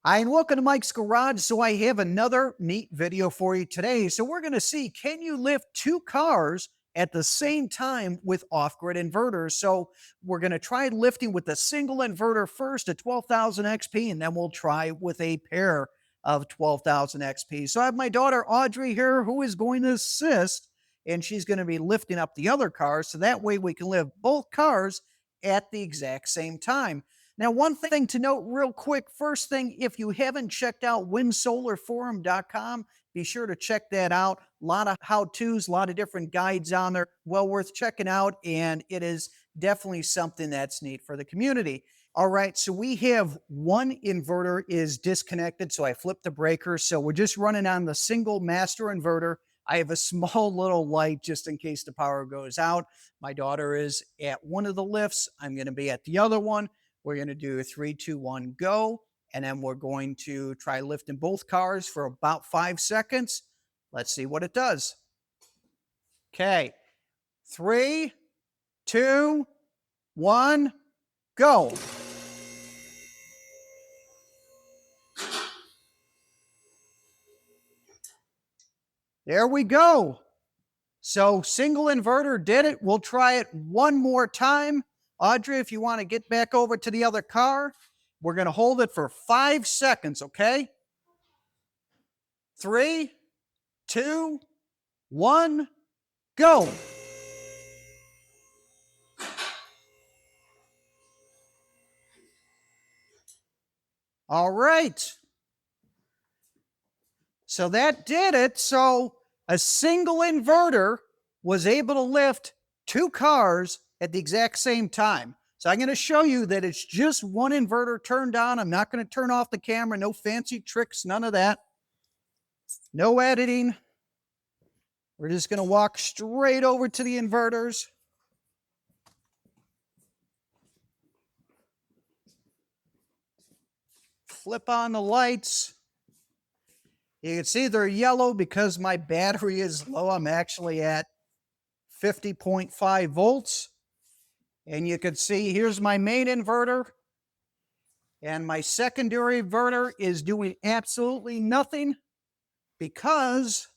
Hi, and welcome to Mike's Garage. So I have another neat video for you today. So we're going to see, can you lift two cars at the same time with off-grid inverters? So we're going to try lifting with a single inverter first, a 12,000 XP, and then we'll try with a pair of 12,000 XP. So I have my daughter Audrey here who is going to assist, and she's going to be lifting up the other cars. So that way we can lift both cars at the exact same time. Now, one thing to note real quick, first thing, if you haven't checked out windsolarforum.com, be sure to check that out. A lot of how-tos, a lot of different guides on there. Well worth checking out, and it is definitely something that's neat for the community. All right, so we have one inverter is disconnected, so I flipped the breaker. So we're just running on the single master inverter. I have a small little light just in case the power goes out. My daughter is at one of the lifts. I'm going to be at the other one. We're going to do a 3, 2, 1, go. And then we're going to try lifting both cars for about 5 seconds. Let's see what it does. Okay. 3, 2, 1, go. There we go. So single inverter did it. We'll try it one more time. Audrey, if you want to get back over to the other car, we're going to hold it for 5 seconds, okay? 3, 2, 1, go. All right. So that did it. So a single inverter was able to lift two cars at the exact same time. So I'm going to show you that it's just one inverter turned on. I'm not going to turn off the camera. No fancy tricks, none of that. No editing. We're just going to walk straight over to the inverters. Flip on the lights. You can see they're yellow because my battery is low. I'm actually at 50.5 volts. And you can see here's my main inverter. And my secondary inverter is doing absolutely nothing because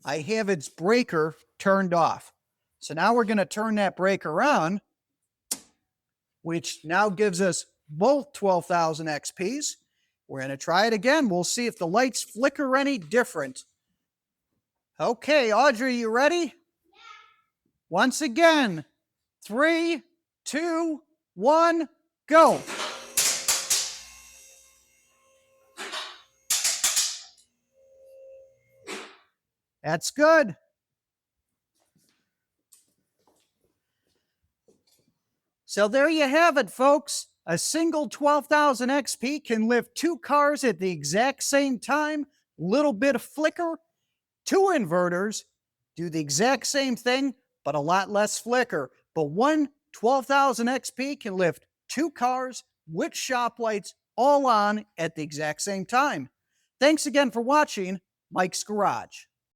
I have its breaker turned off. So now we're going to turn that breaker on, which now gives us both 12,000 XPs. We're going to try it again. We'll see if the lights flicker any different. Okay, Audrey, you ready? Yeah. Once again, 3, 2, 1, go. That's good. So there you have it, folks. A single 12,000 XP can lift two cars at the exact same time. Little bit of flicker. Two inverters do the exact same thing, but a lot less flicker. But one 12,000 XP can lift two cars with shop lights all on at the exact same time. Thanks again for watching Mike's Garage.